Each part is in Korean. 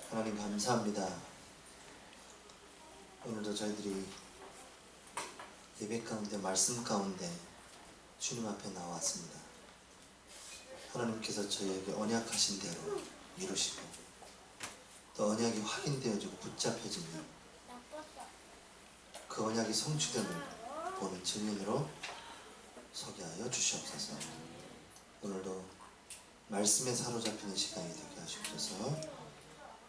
하나님 감사합니다. 오늘도 저희들이 예배 가운데 말씀 가운데 주님 앞에 나왔습니다. 하나님께서 저희에게 언약하신 대로 이루시고 또 언약이 확인되어지고 붙잡혀지면 그 언약이 성취됨을 보는 증인으로 서게 하여 주시옵소서. 오늘도 말씀에 사로잡히는 시간이 되게 하시옵소서.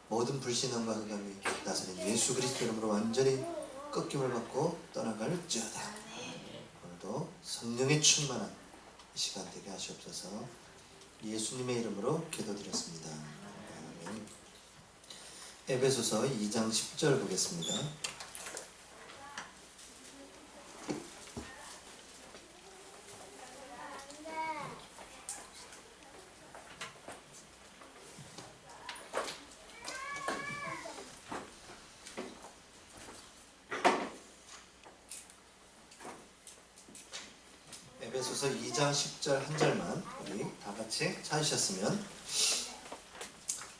모든 불신앙과 흑암이 나사렛 예수 그리스도 이름으로 완전히 꺾임을 받고 떠나갈지어다. 오늘도 성령의 충만한 이 시간 되게 하시옵소서. 예수님의 이름으로 기도드렸습니다. 아멘. 에베소서 2장 10절 보겠습니다. 에베소서 2장 10절 한 절만 우리 다 같이 찾으셨으면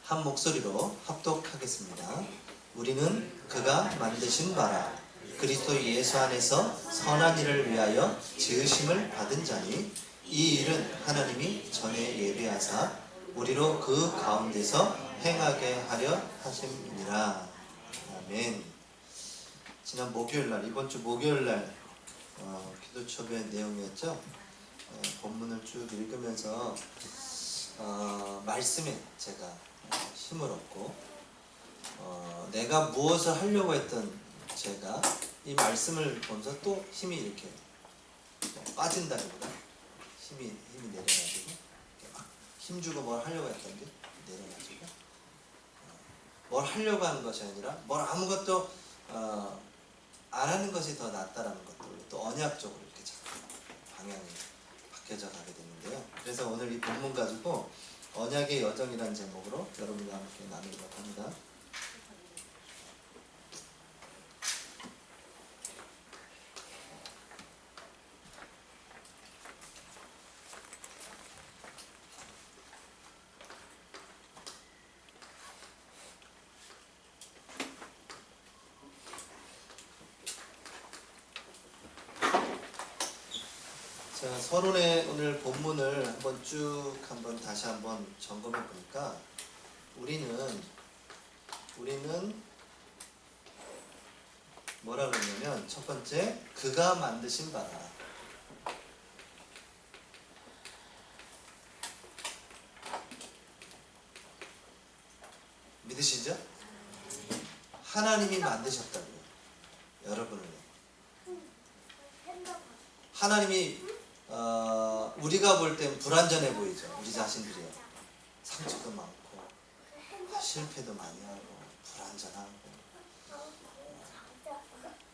한 목소리로 합독하겠습니다. 우리는 그가 만드신 바라 그리스도 예수 안에서 선한 일을 위하여 지으심을 받은 자니 이 일은 하나님이 전에 예비하사 우리로 그 가운데서 행하게 하려 하심이니라. 아멘. 지난 목요일날, 이번 주 목요일날 기도초의 내용이었죠. 본문을 쭉 읽으면서 말씀에 제가 힘을 얻고 내가 무엇을 하려고 했던 제가 이 말씀을 보면서 또 힘이 이렇게 빠진다기보다 힘이 내려가지고 막 힘주고 뭘 하려고 했던 게 내려가지고 뭘 하려고 하는 것이 아니라 뭘 아무것도 안 하는 것이 더 낫다라는 것들로 또 언약적으로 이렇게 자꾸 방향이 바뀌어져 가게 되는데요. 그래서 오늘 이 본문 가지고 언약의 여정이라는 제목으로 여러분과 함께 나누려고 합니다. 자, 서론의 오늘 본문을 한번 다시 한번 점검해 보니까 우리는 뭐라 그러냐면 첫 번째 그가 만드신 바라. 믿으시죠? 하나님이 만드셨다고요. 여러분을. 하나님이 우리가 볼 땐 불완전해 보이죠. 우리 자신들이요. 상처도 많고 실패도 많이 하고 불완전하고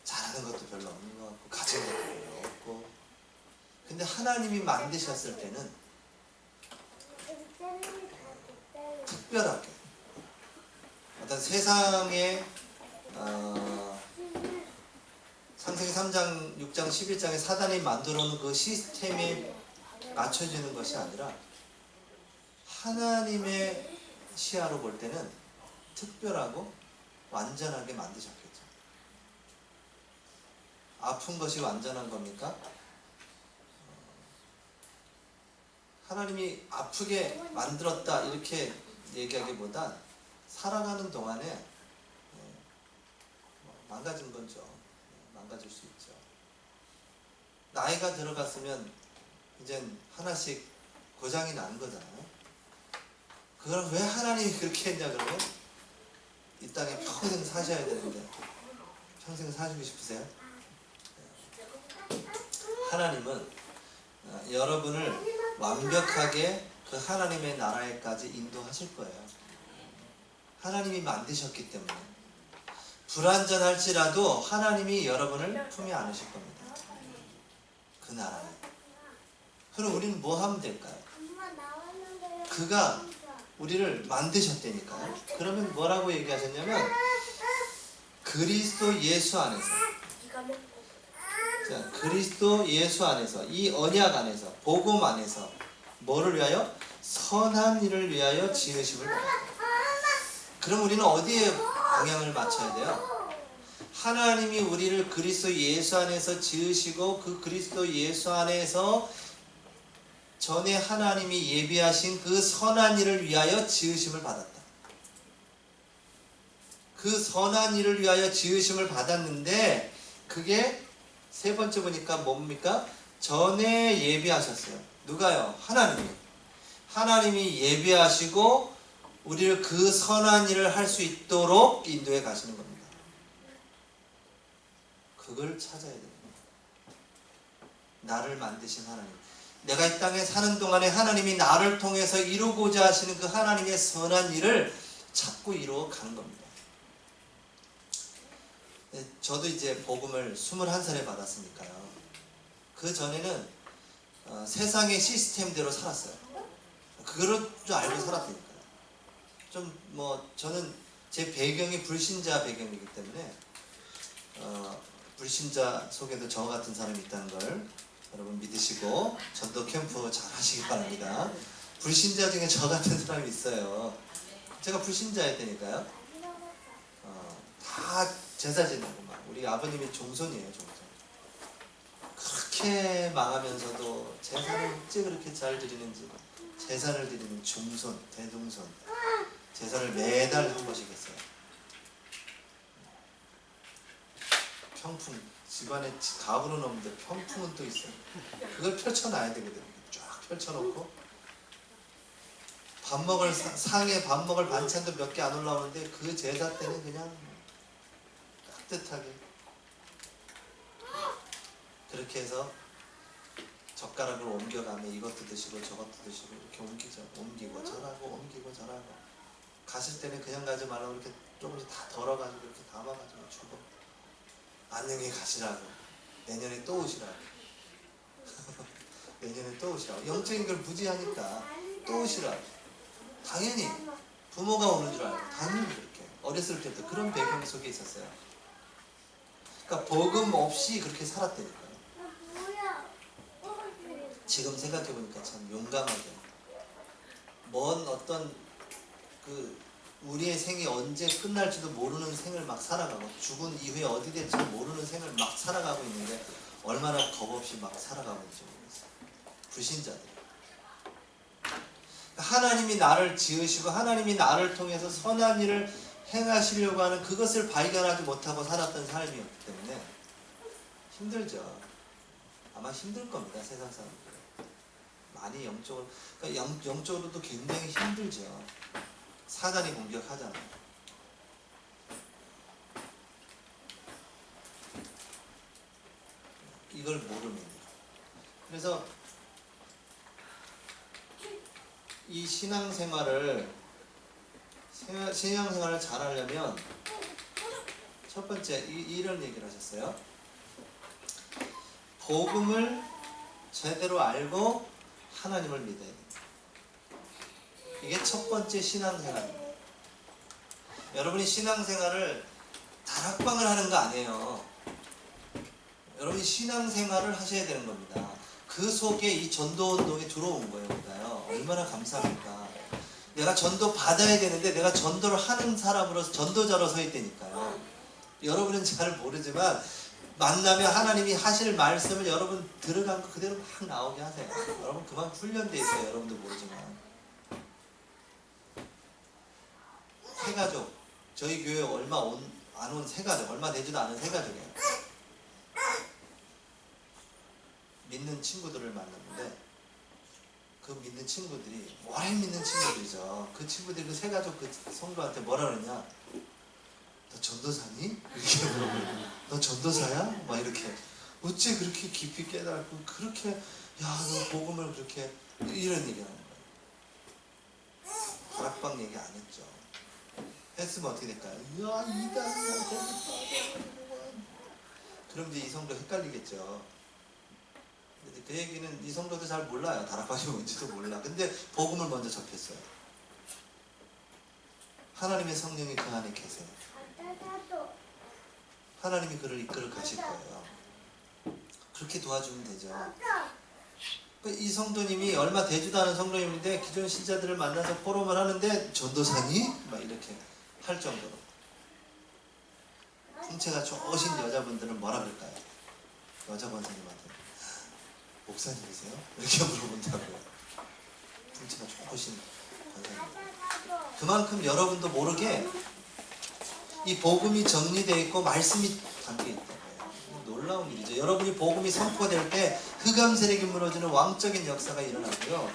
잘하는 것도 별로 없는 것 같고 가진 것도 별로 없고. 근데 하나님이 만드셨을 때는 특별하게 어떤 세상에 창세기 3장, 6장, 11장에 사단이 만들어놓은 그 시스템에 맞춰지는 것이 아니라 하나님의 시야로 볼 때는 특별하고 완전하게 만드셨겠죠. 아픈 것이 완전한 겁니까? 하나님이 아프게 만들었다 이렇게 얘기하기보단 살아가는 동안에 망가진 거죠. 망가질 수 있죠. 나이가 들어갔으면 이젠 하나씩 고장이 난 거잖아요. 그걸 왜 하나님이 그렇게 했냐 그러면 이 땅에 평생 사셔야 되는데 평생 사시고 싶으세요? 하나님은 여러분을 완벽하게 그 하나님의 나라에까지 인도하실 거예요. 하나님이 만드셨기 때문에 불완전할지라도 하나님이 여러분을 품에 안으실 겁니다. 그 나라에. 그럼 우리는 뭐 하면 될까요? 그가 우리를 만드셨다니까요. 그러면 뭐라고 얘기하셨냐면 그리스도 예수 안에서, 자, 그리스도 예수 안에서, 이 언약 안에서, 복음 안에서 뭐를 위하여? 선한 일을 위하여 지으심을 받았다. 그럼 우리는 어디에 방향을 맞춰야 돼요? 하나님이 우리를 그리스도 예수 안에서 지으시고 그 그리스도 예수 안에서 전에 하나님이 예비하신 그 선한 일을 위하여 지으심을 받았다. 그 선한 일을 위하여 지으심을 받았는데 그게 세 번째 보니까 뭡니까? 전에 예비하셨어요. 누가요? 하나님이. 하나님이 예비하시고 우리를 그 선한 일을 할 수 있도록 인도해 가시는 겁니다. 그걸 찾아야 됩니다. 나를 만드신 하나님. 내가 이 땅에 사는 동안에 하나님이 나를 통해서 이루고자 하시는 그 하나님의 선한 일을 찾고 이루어 가는 겁니다. 저도 이제 복음을 21살에 받았으니까요. 그 전에는 세상의 시스템대로 살았어요. 그럴 줄 알고 살았으니까요. 좀 저는 제 배경이 불신자 배경이기 때문에 불신자 속에도 저 같은 사람이 있다는 걸 여러분 믿으시고 전도 캠프 잘 하시기 바랍니다. 불신자 중에 저 같은 사람이 있어요. 제가 불신자였다니까요. 다 제사 지내고 막 우리 아버님이 종손이에요. 종손. 그렇게 망하면서도 제사를 어째 그렇게 잘 드리는지. 제사를 드리는 중손, 대중손. 제사를 매달 한 번씩 했어요. 평풍, 집안에 가구는 없는데 평풍은 또 있어요. 그걸 펼쳐놔야 되거든요. 쫙 펼쳐놓고 밥 먹을 상에 밥 먹을 반찬도 몇 개 안 올라오는데 그 제사 때는 그냥 따뜻하게 그렇게 해서 젓가락을 옮겨가며 이것도 드시고 저것도 드시고 이렇게 옮기고 저라고 옮기고 저라고 가실 때는 그냥 가지 말라고 이렇게 조금씩 다 덜어가지고 이렇게 담아가지고 주고 안녕히 가시라고 내년에 또 오시라고 내년에 또 오시라고 영적인 걸 무지하니까 또 오시라고 당연히 부모가 오는 줄 알고 당연히 그렇게 어렸을 때부터 그런 배경 속에 있었어요. 그러니까 복음 없이 그렇게 살았다니까요. 지금 생각해보니까 참 용감하게 먼 어떤 우리의 생이 언제 끝날지도 모르는 생을 막 살아가고 죽은 이후에 어디 될지 모르는 생을 막 살아가고 있는데 얼마나 겁없이 막 살아가고 있는지 모르겠어요. 불신자들. 하나님이 나를 지으시고 하나님이 나를 통해서 선한 일을 행하시려고 하는 그것을 발견하지 못하고 살았던 삶이었기 때문에 힘들죠. 아마 힘들 겁니다. 세상 사람들. 많이 영적으로, 그러니까 영적으로도 굉장히 힘들죠. 사단이 공격하잖아요. 이걸 모르면. 그래서 이 신앙생활을 잘 하려면 첫 번째 이런 얘기를 하셨어요. 복음을 제대로 알고 하나님을 믿어야 됩니다. 이게 첫 번째 신앙생활입니다. 여러분이 신앙생활을 다락방을 하는 거 아니에요. 여러분이 신앙생활을 하셔야 되는 겁니다. 그 속에 이 전도운동에 들어온 거예요. 우리가요. 얼마나 감사합니까. 내가 전도 받아야 되는데 내가 전도를 하는 사람으로서 전도자로 서 있다니까요. 여러분은 잘 모르지만 만나면 하나님이 하실 말씀을 여러분 들어간 거 그대로 막 나오게 하세요. 여러분 그만 훈련돼 있어요. 여러분도 모르지만. 새가족, 저희 교회 얼마 안 온 새가족, 얼마 되지도 않은 새가족이에요. 믿는 친구들을 만났는데 그 믿는 친구들이 오래 믿는 친구들이죠. 그 친구들이 그 새가족 그 성도한테 뭐라 그러냐, 너 전도사니? 이렇게 물어보고, 너 전도사야? 막 이렇게. 어째 그렇게 깊이 깨달고 그렇게 야 너 복음을 그렇게 이런 얘기하는 거예요. 다락방 얘기 안 했죠. 했으면 어떻게 될까요? 야 이단이야 거기 빠져. 그럼 이제 이 성도 헷갈리겠죠. 근데 그 얘기는 이 성도도 잘 몰라요. 다락방이 뭔지도 몰라. 근데 복음을 먼저 접했어요. 하나님의 성령이 그 안에 계세요. 하나님이 그를 이끌어 가실 거예요. 그렇게 도와주면 되죠. 이 성도님이 얼마 되지도 않은 성도님인데 기존 신자들을 만나서 포럼을 하는데 전도사니? 막 이렇게 할 정도로. 풍채가 좋으신 여자분들은 뭐라 그럴까요? 여자 권사님한테 목사님이세요? 이렇게 물어본다고요. 풍채가 좋으신 권사님. 그만큼 여러분도 모르게 이 복음이 정리되어 있고 말씀이 담겨 있다는 거예요. 놀라운 일이죠. 여러분이 복음이 선포될 때 흑암 세력이 무너지는 왕적인 역사가 일어나고요.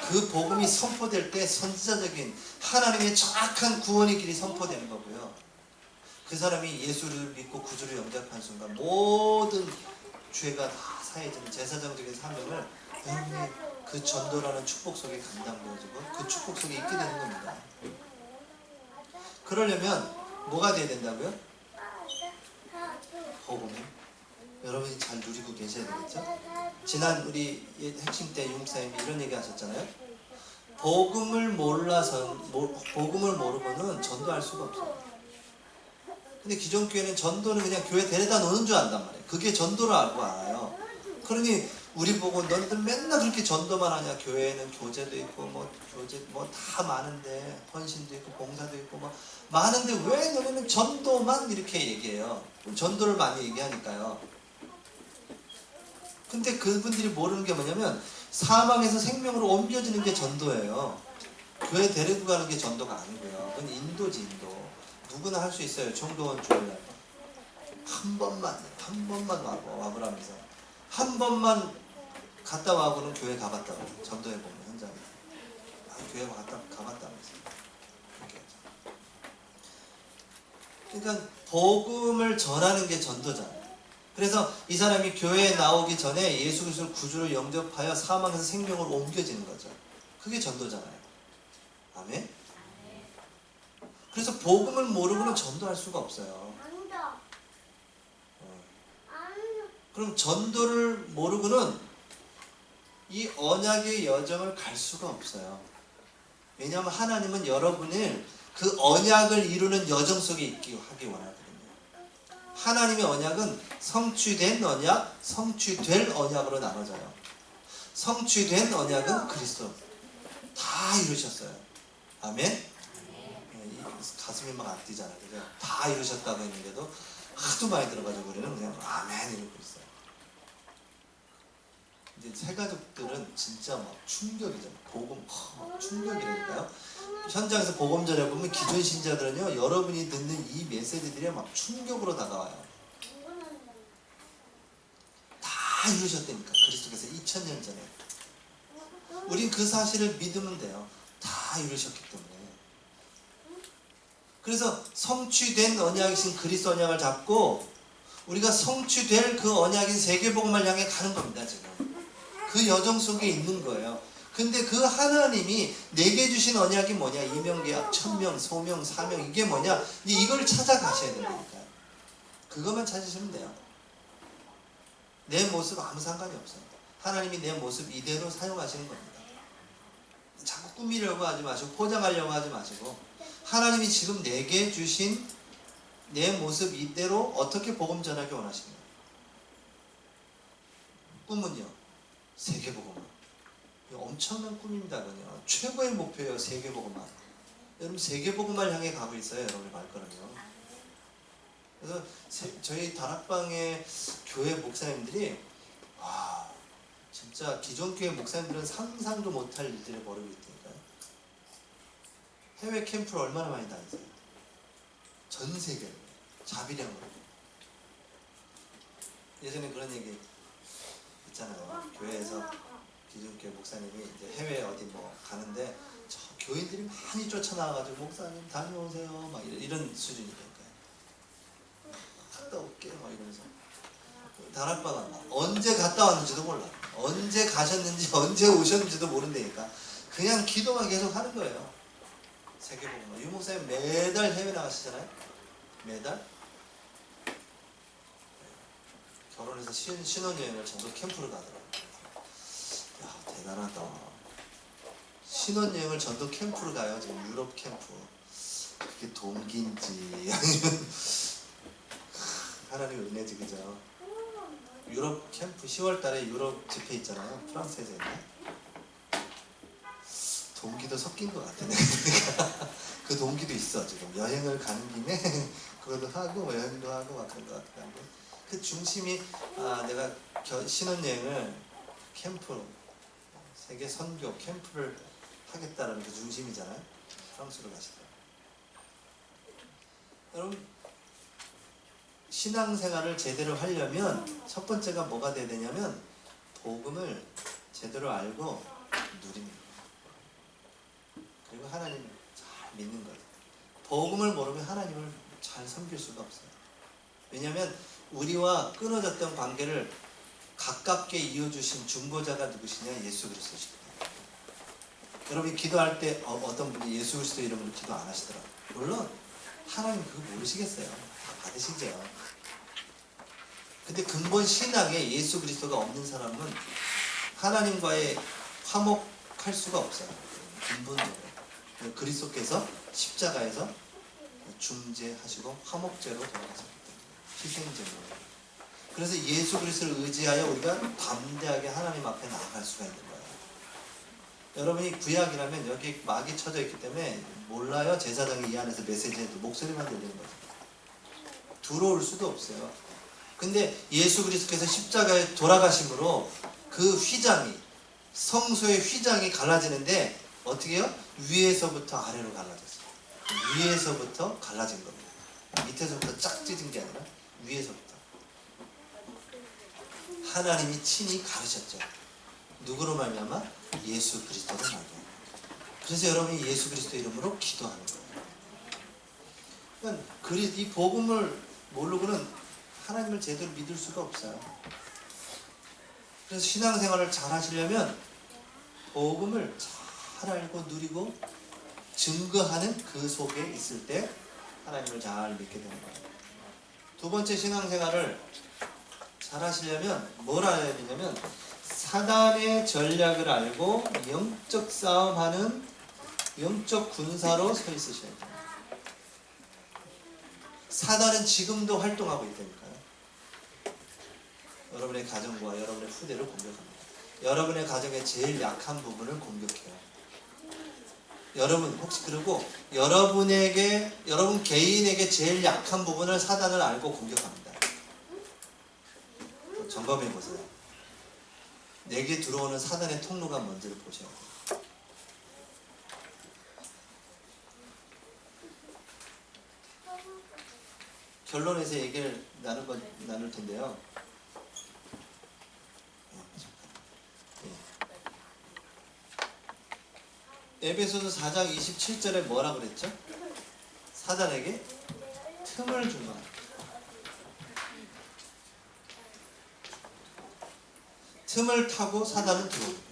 그 복음이 선포될 때 선지자적인 하나님의 정확한 구원의 길이 선포되는 거고요. 그 사람이 예수를 믿고 구주를 영접한 순간 모든 죄가 다 사해지는 제사장적인 사명을 여러분이 그 전도라는 축복 속에 감당되어지고 그 축복 속에 있게 되는 겁니다. 그러려면 뭐가 돼야 된다고요? 복음이 여러분이 잘 누리고 계셔야 되겠죠? 지난 우리 핵심 때 용사님이 이런 얘기 하셨잖아요. 복음을 복음을 모르고는 전도할 수가 없어요. 근데 기존 교회는 전도는 그냥 교회 데려다 놓는 줄 안단 말이에요. 그게 전도를 알아요. 그러니 우리 보고 너희들 맨날 그렇게 전도만 하냐? 교회에는 교제도 있고 교제 다 많은데 헌신도 있고 봉사도 있고 많은데 왜 너희는 전도만 이렇게 얘기해요? 전도를 많이 얘기하니까요. 근데 그분들이 모르는 게 뭐냐면 사망에서 생명으로 옮겨지는 게 전도예요. 교회 데리고 가는 게 전도가 아니고요. 그건 인도지, 인도. 누구나 할 수 있어요. 청도원 주일날 한 번만 와보라면서 한 번만 갔다 와보는 교회 가봤다고 전도해 보면 현장에 교회 가봤다면서 이렇게 하죠. 그러니까 복음을 전하는 게 전도잖아요. 그래서 이 사람이 교회에 나오기 전에 예수 그리스도를 구주로 영접하여 사망에서 생명으로 옮겨지는 거죠. 그게 전도잖아요. 아멘. 그래서 복음을 모르고는 전도할 수가 없어요. 그럼 전도를 모르고는 이 언약의 여정을 갈 수가 없어요. 왜냐하면 하나님은 여러분을 그 언약을 이루는 여정 속에 있기 하기 원하거든요. 하나님의 언약은 성취된 언약, 성취될 언약으로 나눠져요. 성취된 언약은 그리스도 다 이루셨어요. 아멘. 가슴이 막 안 뛰잖아요. 그죠? 다 이루셨다고 했는데도 하도 많이 들어가지고 우리는 그냥 아멘 이러고 있어요. 이제 새 가족들은 진짜 막 충격이죠. 복음 충격이라니까요. 현장에서 복음 전해보면 기존 신자들은요, 여러분이 듣는 이 메시지들이 막 충격으로 다가와요. 다 이루셨다니까. 그리스도께서 2000년 전에. 우린 그 사실을 믿으면 돼요. 다 이루셨기 때문에. 그래서 성취된 언약이신 그리스도 언약을 잡고 우리가 성취될 그 언약인 세계복음을 향해 가는 겁니다. 지금 그 여정 속에 있는 거예요. 근데 그 하나님이 내게 주신 언약이 뭐냐? 이명계약, 천명, 소명, 사명, 이게 뭐냐? 이걸 찾아가셔야 된다니까요. 그것만 찾으시면 돼요. 내 모습 아무 상관이 없어요. 하나님이 내 모습 이대로 사용하시는 겁니다. 자꾸 꾸미려고 하지 마시고 포장하려고 하지 마시고 하나님이 지금 내게 주신 내 모습 이대로 어떻게 복음 전하기 원하십니까? 꿈은요, 세계복음화. 엄청난 꿈입니다. 그냥 최고의 목표예요. 세계복음화. 여러분 세계복음화를 향해 가고 있어요. 여러분의 발걸음이요. 그래서 저희 다락방의 교회 목사님들이 진짜 기존 교회 목사님들은 상상도 못할 일들을 벌이고 있다니까요. 해외 캠프를 얼마나 많이 다니세요? 전 세계로 자비량으로. 예전에 그런 얘기 있잖아요. 교회에서 기존 교회 목사님이 이제 해외 어디 가는데 저 교인들이 많이 쫓아나와가지고 목사님 다녀오세요 막 이런 수준이니까요. 갔다 올게 막 이러면서 다락방 언제 갔다 왔는지도 몰라. 언제 가셨는지 언제 오셨는지도 모른다니까. 그냥 기도만 계속 하는 거예요. 세계복음화. 유 목사님 매달 해외 나가시잖아요. 매달. 결혼해서 신혼여행을 전도 캠프로 가더라고요. 야, 대단하다. 신혼여행을 전도 캠프로 가요. 지금 유럽 캠프. 그게 동기인지 아니면 하나님의 은혜지, 그죠? 유럽 캠프 10월 달에 유럽 집회 있잖아요. 프랑스에서 했나? 동기도 섞인 것 같아. 그러니까 그 동기도 있어. 지금 여행을 가는 김에 그것도 하고 여행도 하고 막 그런 것 같은데 그 중심이 내가 신혼여행을 캠프로 세계 선교 캠프를 하겠다라는 그 중심이잖아요. 프랑스로 가시더라고요. 여러분 신앙생활을 제대로 하려면 첫 번째가 뭐가 돼야 되냐면 복음을 제대로 알고 누리는 거예요. 그리고 하나님을 잘 믿는 거예요. 복음을 모르면 하나님을 잘 섬길 수가 없어요. 왜냐하면 우리와 끊어졌던 관계를 가깝게 이어주신 중보자가 누구시냐? 예수 그리스도시거든요. 여러분이 기도할 때 어떤 분이 예수 그리스도 이름으로 기도 안 하시더라고요. 물론 하나님 그거 모르시겠어요. 다 받으시죠. 근데 근본 신앙에 예수 그리스도가 없는 사람은 하나님과의 화목할 수가 없어요. 근본적으로. 그리스도께서 십자가에서 중재하시고 화목제로 돌아가셨기 때문에 희생제로. 그래서 예수 그리스도를 의지하여 우리가 담대하게 하나님 앞에 나아갈 수가 있는 거예요. 여러분이 구약이라면 여기 막이 쳐져 있기 때문에 몰라요. 제사장이 이 안에서 메시지해도 목소리만 들리는 거죠. 들어올 수도 없어요. 근데 예수 그리스도께서 십자가에 돌아가심으로 그 휘장이 성소의 휘장이 갈라지는데 어떻게 해요? 위에서부터 아래로 갈라졌어요. 위에서부터 갈라진 겁니다. 밑에서부터 쫙 찢은 게 아니라 위에서부터. 하나님이 친히 가르셨죠. 누구로 말미암아? 예수 그리스도로 말미암아. 그래서 여러분이 예수 그리스도 이름으로 기도하는 거예요. 그러니까 이 복음을 모르고는 하나님을 제대로 믿을 수가 없어요. 그래서 신앙생활을 잘 하시려면 복음을 잘 알고 누리고 증거하는 그 속에 있을 때 하나님을 잘 믿게 되는 거예요. 두 번째 신앙생활을 잘 하시려면 뭘 알아야 되냐면 사단의 전략을 알고 영적 싸움하는 영적 군사로 서 있으셔야 돼요. 사단은 지금도 활동하고 있다니까요. 여러분의 가정과 여러분의 후대를 공격합니다. 여러분의 가정의 제일 약한 부분을 공격해요. 여러분 혹시 그리고 여러분 개인에게 제일 약한 부분을 사단을 알고 공격합니다. 점검해 보세요. 내게 들어오는 사단의 통로가 뭔지를 보셔야 돼요. 결론에서 얘기를 나눌 텐데요. 에베소서 4장 27절에 뭐라 그랬죠? 사단에게 틈을 주마. 틈을 타고 사단은 들어옵니다.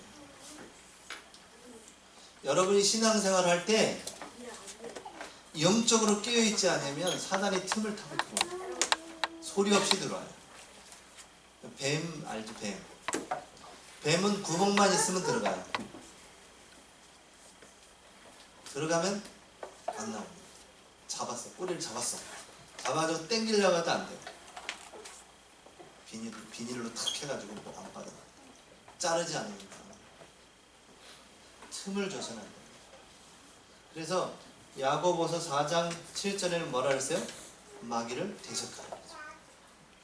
여러분이 신앙생활을 할 때 영적으로 깨어있지 않으면 사단이 틈을 타고 들어옵니다. 소리 없이 들어와요. 뱀 알죠? 뱀. 뱀은 구멍만 있으면 들어가요. 들어가면 안 나옵니다. 잡았어. 꼬리를 잡았어. 잡아서 땡기려고 해도 안 돼요. 비닐로 탁 해가지고 안 빠져. 자르지 않으니까. 틈을 줘서는 안 돼요. 그래서 야고보서 4장 7절에는 뭐라 그랬어요? 마귀를 대적하라.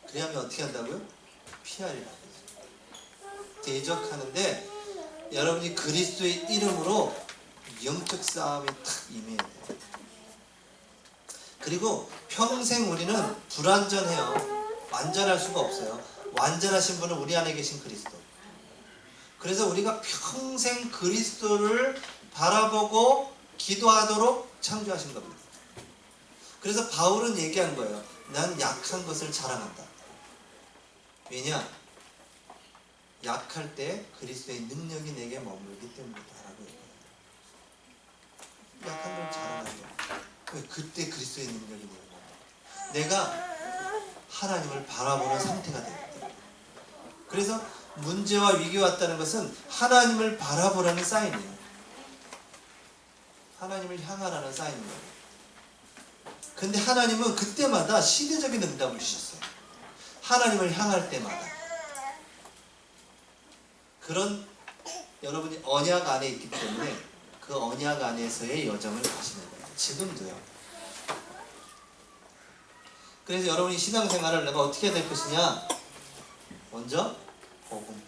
그래야면 어떻게 한다고요? 피하리라. 대적하는데 여러분이 그리스도의 이름으로 영적 싸움이 탁 임해야 돼요. 그리고 평생 우리는 불완전해요. 완전할 수가 없어요. 완전하신 분은 우리 안에 계신 그리스도. 그래서 우리가 평생 그리스도를 바라보고 기도하도록 창조하신 겁니다. 그래서 바울은 얘기한 거예요. 난 약한 것을 자랑한다. 왜냐? 약할 때 그리스도의 능력이 내게 머물기 때문이다 라고 얘기해요. 약한 걸 자랑하죠. 왜? 그때 그리스도의 능력이 내게 머물러. 내가 하나님을 바라보는 상태가 되거든요. 그래서 문제와 위기가 왔다는 것은 하나님을 바라보라는 사인이에요. 하나님을 향하라는 사인이에요. 근데 하나님은 그때마다 시대적인 응답을 주셨어요. 하나님을 향할 때마다. 그런 여러분이 언약 안에 있기 때문에 그 언약 안에서의 여정을 가시는 거예요. 지금도요. 그래서 여러분이 신앙생활을 내가 어떻게 해야 될 것이냐, 먼저 복음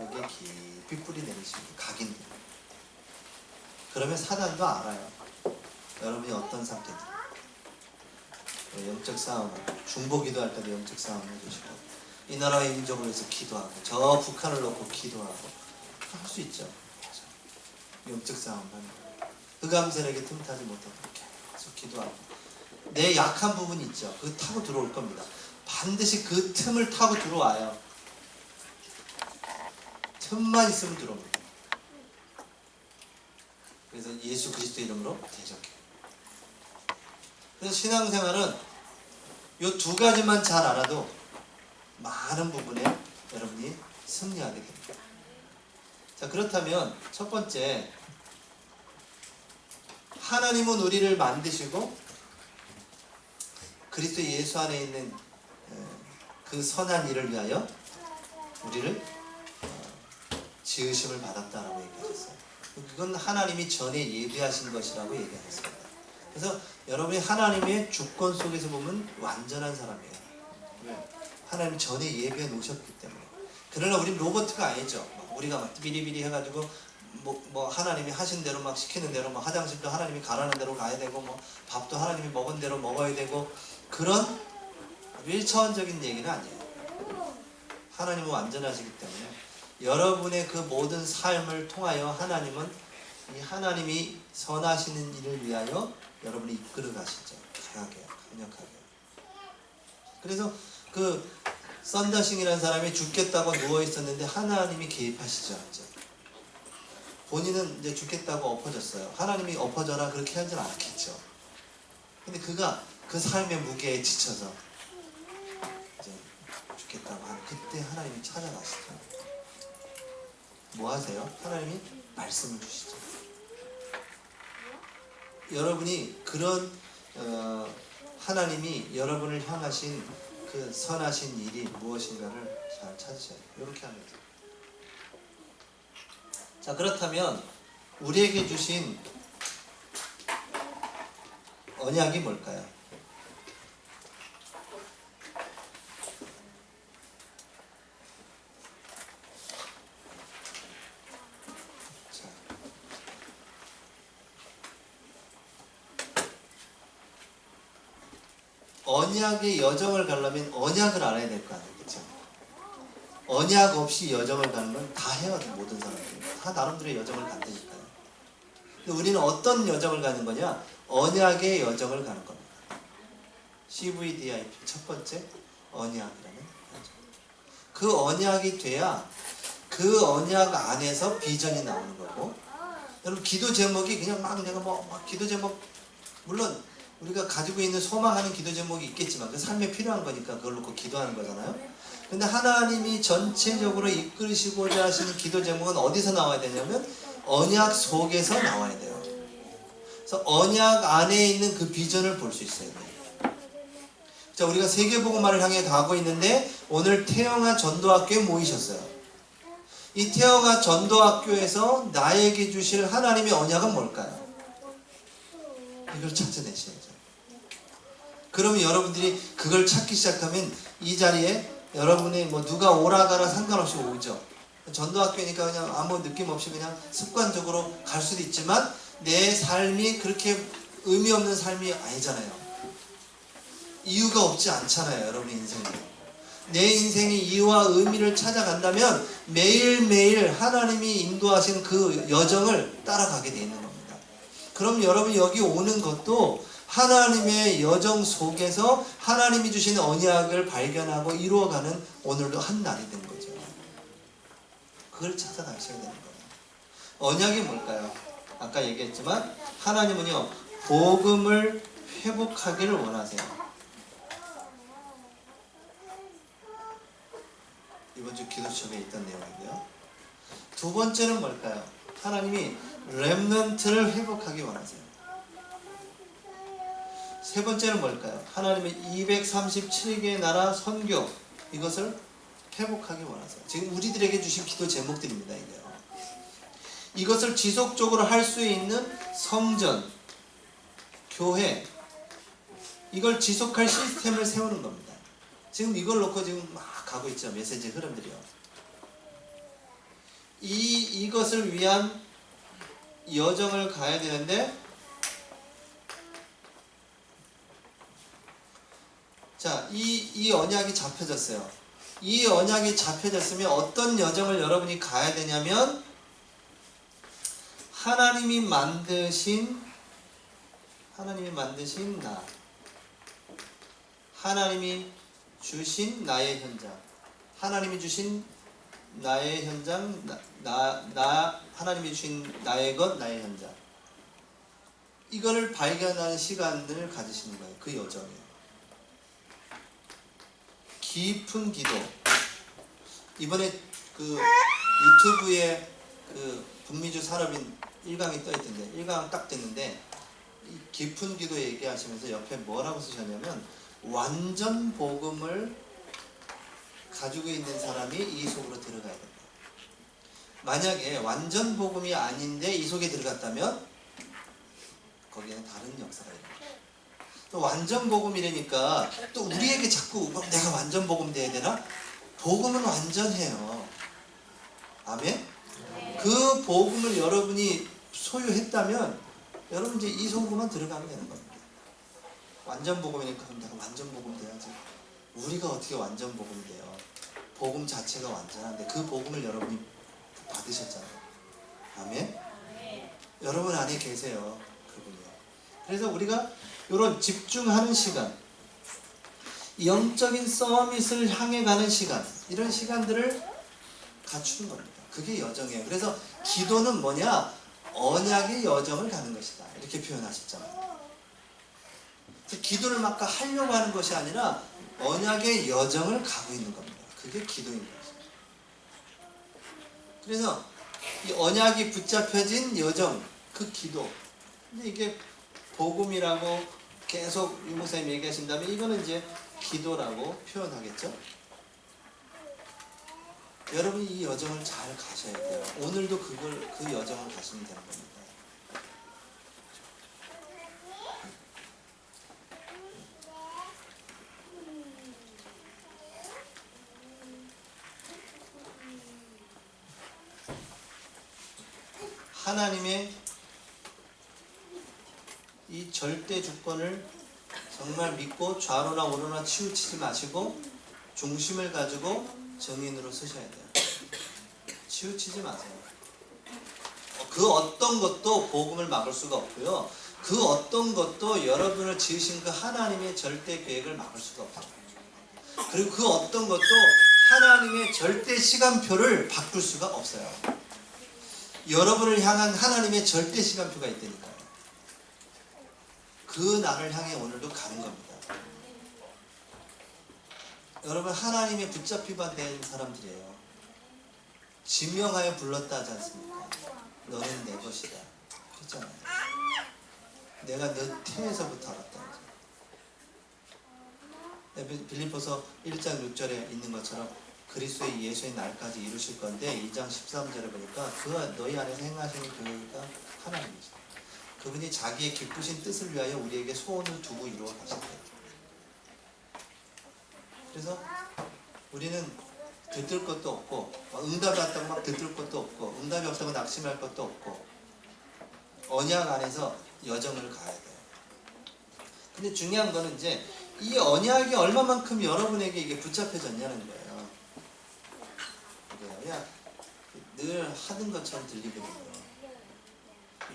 여기에 깊이 뿌리 내리시면 각인돼요. 그러면 사단도 알아요, 여러분이 어떤 상태인지. 영적 싸움, 중보 기도할 때도 영적 싸움 해주시고, 이 나라의 민족을 위해서 기도하고, 저 북한을 놓고 기도하고 할 수 있죠. 영적 싸움 하는 거예요. 흑암세력에 틈타지 못하고 계속 기도하고, 내 약한 부분이 있죠. 그거 타고 들어올 겁니다. 반드시 그 틈을 타고 들어와요. 틈만 있으면 들어옵니다. 그래서 예수 그리스도 이름으로 대적해요. 그래서 신앙생활은 이 두 가지만 잘 알아도 많은 부분에 여러분이 승리하게 됩니다. 자, 그렇다면 첫 번째, 하나님은 우리를 만드시고 그리스도 예수 안에 있는 그 선한 일을 위하여 우리를 지으심을 받았다라고 얘기하셨어요. 그건 하나님이 전에 예비하신 것이라고 얘기하셨습니다. 그래서 여러분이 하나님의 주권 속에서 보면 완전한 사람이에요. 왜? 하나님이 전에 예비해 놓으셨기 때문에. 그러나 우린 로봇가 아니죠. 우리가 막 비리비리 해가지고 뭐 하나님이 하신 대로 막 시키는 대로, 뭐 화장실도 하나님이 가라는 대로 가야 되고, 뭐 밥도 하나님이 먹은 대로 먹어야 되고, 그런 1차원적인 얘기는 아니에요. 하나님은 완전하시기 때문에 여러분의 그 모든 삶을 통하여 하나님은 이 하나님이 선하시는 일을 위하여 여러분을 이끌어 가시죠. 강하게, 강력하게. 그래서 그 썬더싱이라는 사람이 죽겠다고 누워 있었는데 하나님이 개입하시죠. 본인은 이제 죽겠다고 엎어졌어요. 하나님이 엎어져라 그렇게 하진 않겠죠. 근데 그가 그 삶의 무게에 지쳐서 이제 죽겠다고 하는 그때 하나님이 찾아가시죠. 뭐 하세요? 하나님이 말씀을 주시죠. 여러분이 그런 하나님이 여러분을 향하신 그 선하신 일이 무엇인가를 잘 찾으셔야 돼요. 이렇게 하면 돼요. 자, 그렇다면 우리에게 주신 언약이 뭘까요? 자, 언약의 여정을 가려면 언약을 알아야 될 거 아니에요, 그렇죠? 언약 없이 여정을 가는 건 다 해야 돼. 모든 사람들이 다 나름대로의 여정을 간다니까요. 근데 우리는 어떤 여정을 가는 거냐? 언약의 여정을 가는 겁니다. CVDIP 첫 번째, 언약이라는 여정. 그 언약이 돼야 그 언약 안에서 비전이 나오는 거고, 여러분 기도 제목이 그냥 막 내가 막 기도 제목, 물론 우리가 가지고 있는 소망하는 기도 제목이 있겠지만 그 삶에 필요한 거니까 그걸 놓고 기도하는 거잖아요. 근데 하나님이 전체적으로 이끌으시고자 하시는 기도 제목은 어디서 나와야 되냐면 언약 속에서 나와야 돼요. 그래서 언약 안에 있는 그 비전을 볼 수 있어야 돼요. 자, 우리가 세계복음화를 향해 가고 있는데 오늘 태영아 전도학교에 모이셨어요. 이 태영아 전도학교에서 나에게 주실 하나님의 언약은 뭘까요? 이걸 찾아내셔야죠. 그러면 여러분들이 그걸 찾기 시작하면 이 자리에 여러분이 뭐 누가 오라가라 상관없이 오죠. 전도학교니까 그냥 아무 느낌 없이 그냥 습관적으로 갈 수도 있지만 내 삶이 그렇게 의미 없는 삶이 아니잖아요. 이유가 없지 않잖아요, 여러분의 인생이. 내 인생이 이유와 의미를 찾아간다면 매일매일 하나님이 인도하신 그 여정을 따라가게 돼 있는 겁니다. 그럼 여러분이 여기 오는 것도 하나님의 여정 속에서 하나님이 주신 언약을 발견하고 이루어가는 오늘도 한 날이 된 거죠. 그걸 찾아가셔야 되는 거예요. 언약이 뭘까요? 아까 얘기했지만 하나님은요, 복음을 회복하기를 원하세요. 이번 주 기도첩에 있던 내용인데요. 두 번째는 뭘까요? 하나님이 렘넌트를 회복하기 원하세요. 세 번째는 뭘까요? 하나님의 237개의 나라 선교, 이것을 회복하기 원하세요. 지금 우리들에게 주신 기도 제목들입니다. 이게요. 이것을 지속적으로 할 수 있는 성전, 교회 이걸 지속할 시스템을 세우는 겁니다. 지금 이걸 놓고 지금 막 가고 있죠. 메시지 흐름들이요. 이것을 위한 여정을 가야 되는데, 자, 이 언약이 잡혀졌어요. 이 언약이 잡혀졌으면 어떤 여정을 여러분이 가야 되냐면, 하나님이 만드신 나, 하나님이 주신 나의 현장, 하나님이 주신 나의 현장, 하나님이 주신 나의 것, 나의 현장, 이거를 발견하는 시간을 가지시는 거예요. 그 여정이에요. 깊은 기도. 이번에 그 유튜브에 그 북미주 산업인 1강이 떠있던데, 1강 딱 됐는데, 이 깊은 기도 얘기하시면서 옆에 뭐라고 쓰셨냐면, 완전 복음을 가지고 있는 사람이 이 속으로 들어가야 된다. 만약에 완전 복음이 아닌데 이 속에 들어갔다면 거기에는 다른 역사가 일어나요. 또 완전 복음이라니까 또 우리에게 자꾸 내가 완전 복음 돼야 되나? 복음은 완전해요. 아멘? 그 복음을 여러분이 소유했다면 여러분 이제 이 속으로만 들어가면 되는 겁니다. 완전 복음이니까 그럼 내가 완전 복음 돼야지. 우리가 어떻게 완전 복음이 돼요? 복음 자체가 완전한데 그 복음을 여러분이 받으셨잖아요. 아멘? 여러분 안에 계세요. 그분이요. 그래서 우리가 이런 집중하는 시간, 영적인 서밋을 향해 가는 시간, 이런 시간들을 갖추는 겁니다. 그게 여정이에요. 그래서 기도는 뭐냐? 언약의 여정을 가는 것이다. 이렇게 표현하셨잖아요. 기도를 막 하려고 하는 것이 아니라 언약의 여정을 가고 있는 겁니다. 그게 기도인 것이죠. 그래서 이 언약이 붙잡혀진 여정, 그 기도. 근데 이게 복음이라고 계속 유 목사님 얘기하신다면 이거는 이제 기도라고 표현하겠죠. 여러분이 이 여정을 잘 가셔야 돼요. 오늘도 그 여정을 가시면 되는 겁니다. 하나님의 이 절대 주권을 정말 믿고 좌로나 우로나 치우치지 마시고 중심을 가지고 정인으로 서셔야 돼요. 치우치지 마세요. 그 어떤 것도 복음을 막을 수가 없고요. 그 어떤 것도 여러분을 지으신 그 하나님의 절대 계획을 막을 수가 없어요. 그리고 그 어떤 것도 하나님의 절대 시간표를 바꿀 수가 없어요. 여러분을 향한 하나님의 절대 시간표가 있다니까요. 그 날을 향해 오늘도 가는 겁니다. 여러분 하나님의 붙잡히만 된 사람들이에요. 지명하여 불렀다 하지 않습니까? 너는 내 것이다. 그랬잖아요. 내가 너 태에서부터 알았다. 빌립보서 1장 6절에 있는 것처럼 그리스도의 예수의 날까지 이루실 건데 2장 13절에 보니까 그가 너희 안에서 행하시는 그가 하나님이죠. 그분이 자기의 기쁘신 뜻을 위하여 우리에게 소원을 두고 이루어 가신대요. 그래서 우리는 들뜰 것도 없고 응답이 왔다고 막 들뜰 것도 없고 응답이 없다고 낙심할 것도 없고 언약 안에서 여정을 가야 돼요. 근데 중요한 거는 이제 이 언약이 얼마만큼 여러분에게 이게 붙잡혀졌냐는 거예요. 그냥 늘 하던 것처럼 들리거든요.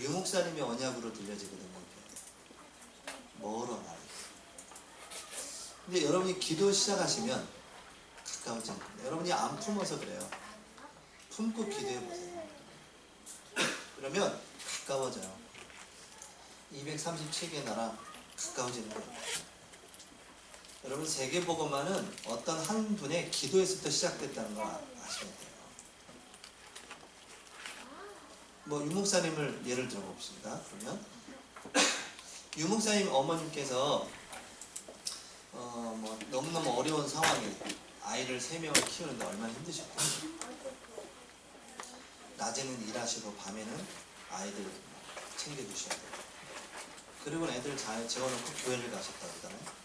유목사님의 언약으로 들려지거든요. 멀어 나요. 근데 여러분이 기도 시작하시면 가까워지는 겁니다. 여러분이 안 품어서 그래요. 품고 기도해 보세요. 그러면 가까워져요. 237개 나라 가까워지는 거예요. 여러분 세계복음화는 어떤 한 분의 기도에서부터 시작됐다는 걸 아셔야 돼요. 뭐 유목사님을 예를 들어 봅시다. 그러면 유목사님 어머님께서 뭐 너무너무 어려운 상황에 아이를 3명을 키우는데 얼마나 힘드실까요? 낮에는 일하시고 밤에는 아이들 챙겨주셔야 돼요. 그리고 애들 잘 재워놓고 교회를 가셨다고 그러잖아요.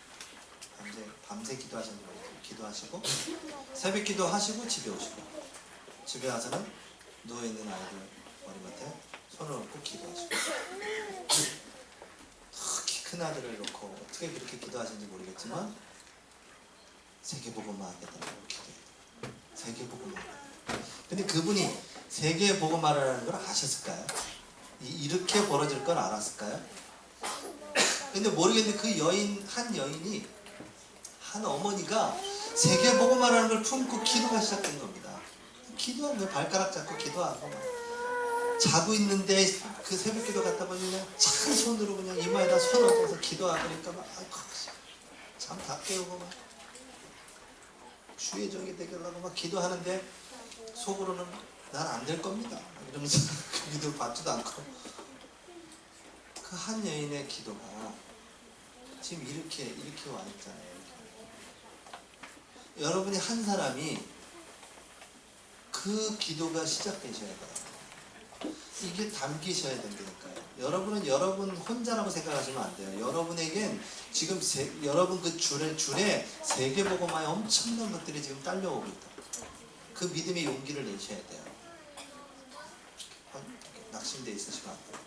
밤새 기도하시고 새벽 기도하시고 집에 오시고, 집에 와서는 누워있는 아이들 머리맡에 손을 얹고 기도하시고, 키 큰 아들을 놓고 어떻게 그렇게 기도하시는지 모르겠지만 세계복음화 하겠다고 기도해요. 세계복음화. 근데 그분이 세계복음화라는 걸 아셨을까요? 이렇게 벌어질 걸 알았을까요? 근데 모르겠는데 그 한 여인이, 한 어머니가 세계복음화라는 걸 품고 기도가 시작된 겁니다. 기도하는 거예요. 발가락 잡고 기도하고 막. 자고 있는데 그 새벽 기도 갔다 보니 그냥 찬 손으로 그냥 이마에다 손 얹어서 기도하고 그러니까 막 잠 다 깨우고 막 주의 종이 되려고 막 기도하는데 속으로는 난 안 될 겁니다 이러면서 그 기도 받지도 않고, 그 한 여인의 기도가 지금 이렇게 와 있잖아요. 이렇게. 여러분이 한 사람이 그 기도가 시작되셔야 돼요. 이게 담기셔야 된다니까요. 여러분은 여러분 혼자라고 생각하시면 안 돼요. 여러분에겐 지금 여러분 그 줄에 세계복음화에 엄청난 것들이 지금 딸려오고 있다. 그 믿음의 용기를 내셔야 돼요. 낙심돼 있으시면 안 돼요.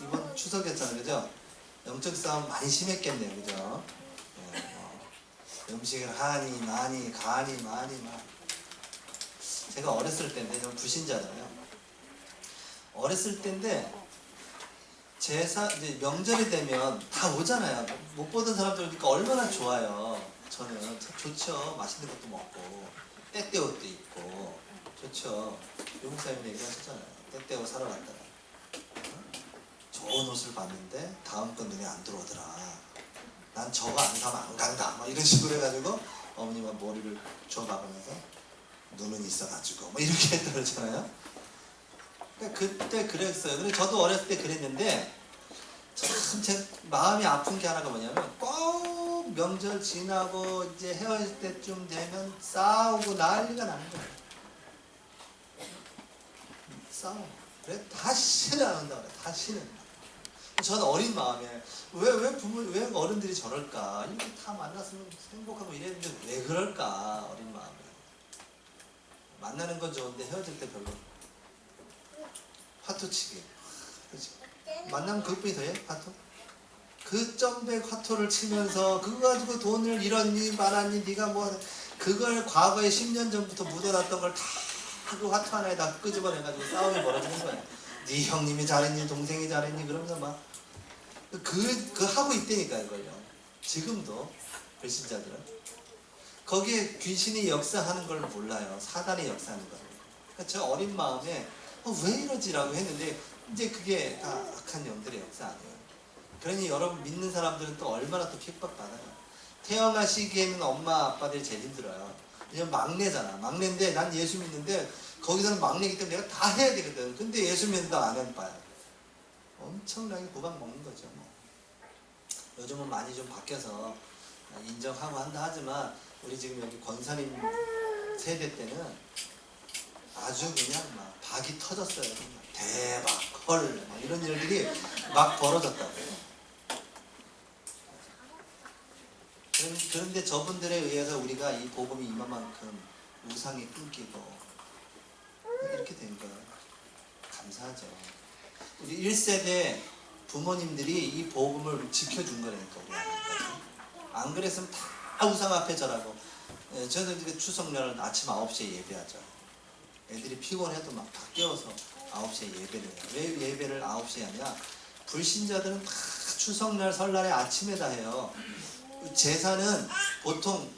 이번 추석이었잖아요, 그죠? 영적 싸움 많이 심했겠네요, 그죠? 음식을 가니 많이. 제가 어렸을 때인데, 저는 불신자잖아요. 어렸을 때인데 이제 명절이 되면 다 오잖아요. 못 보던 사람들 오니까 얼마나 좋아요. 저는 참 좋죠. 맛있는 것도 먹고 때때옷도 입고 좋죠. 외국 사장님 얘기하셨잖아요. 때때옷 사러 갔다가 좋은 옷을 봤는데 다음 건 눈에 안 들어오더라. 난 저거 안 사면 안 간다. 막 이런 식으로 해가지고 어머니가 머리를 줘박으면서 눈은 있어가지고 뭐 이렇게 했다 그러잖아요. 그때 그랬어요. 근데 저도 어렸을 때 그랬는데 참 제 마음이 아픈 게 하나가 뭐냐면, 꼭 명절 지나고 이제 헤어질 때쯤 되면 싸우고 난리가 나는 거예요. 싸워. 그래 다시는 안 한다 그래. 다시는. 저는 어린 마음에 왜 어른들이 저럴까? 이렇게 다 만났으면 행복하고 이랬는데 왜 그럴까? 어린 마음에. 만나는 건 좋은데 헤어질 때 별로. 화투치기. 만나면 그것뿐이 더해? 화투? 그 점백 화투를 치면서 그거 가지고 돈을 잃었니 말았니 네가 뭐, 그걸 과거에 10년 전부터 묻어놨던 걸 다 그 화투 하나에 다 끄집어내가지고 싸움이 벌어지는 거야. 네 형님이 잘했니 동생이 잘했니 그러면서 막 그 하고 있다니까 이걸요. 지금도 불신자들은 거기에 귀신이 역사하는 걸 몰라요. 사단이 역사하는 걸. 그러니까 저 어린 마음에 왜 이러지라고 했는데 이제 그게 다 악한 영들의 역사 아니에요. 그러니 여러분 믿는 사람들은 또 얼마나 또 핍박받아요. 태어나시기에는 엄마 아빠들이 제일 힘들어요. 왜냐면 막내잖아. 막내인데 난 예수 믿는데 거기서는 막내이기 때문에 내가 다 해야 되거든. 근데 예수 믿는다고 안 해봐요. 엄청나게 구박 먹는 거죠. 뭐. 요즘은 많이 좀 바뀌어서 인정하고 한다 하지만 우리 지금 여기 권사님 세대 때는 아주 그냥 막 박이 터졌어요. 대박, 헐, 막 이런 일들이 막 벌어졌다고요. 그런데 저분들에 의해서 우리가 이 복음이 이만큼 우상이 끊기고 이렇게 된 거예요. 감사하죠. 우리 1세대 부모님들이 이 복음을 지켜준 거라니까 우리한테. 안 그랬으면 다 우상 앞에 절하고. 저는 이제 추석날 아침 9시에 예배하죠. 애들이 피곤해도 막 다 깨워서 9시에 예배를 해요. 왜 예배를 9시에 하냐? 불신자들은 다 추석날 설날에 아침에 다 해요. 제사는 보통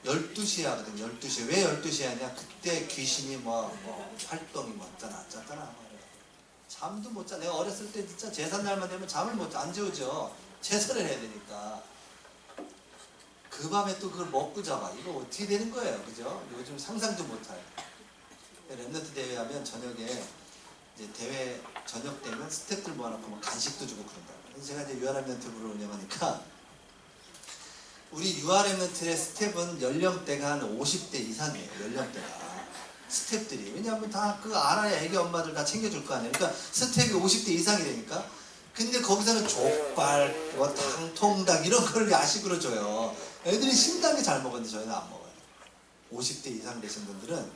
12시에 하거든요. 12시에. 왜 12시에 하냐? 그때 귀신이 활동이 뭐 어쩌나 잠도 못 자. 내가 어렸을 때 진짜 제삿날만 되면 잠을 못 자. 안 재우죠. 제사를 해야 되니까. 그 밤에 또 그걸 먹고 자봐. 이거 어떻게 되는 거예요. 그죠? 요즘 상상도 못해요. 랩너트 대회 하면 저녁에 이제 대회 저녁 되면 스태프들 모아놓고 뭐 간식도 주고 그런다. 그래서 제가 이제 유아랩너트부를 운영하니까 우리 유아랩너트의 스텝은 연령대가 한 50대 이상이에요. 연령대가. 스텝들이. 왜냐하면 다 그 알아야 애기 엄마들 다 챙겨줄 거 아니에요. 그러니까 스텝이 50대 이상이 되니까 근데 거기서는 족발, 뭐 통닭 이런 걸 야식으로 줘요. 애들이 신나게 잘 먹었는데 저희는 안 먹어요. 50대 이상 되신 분들은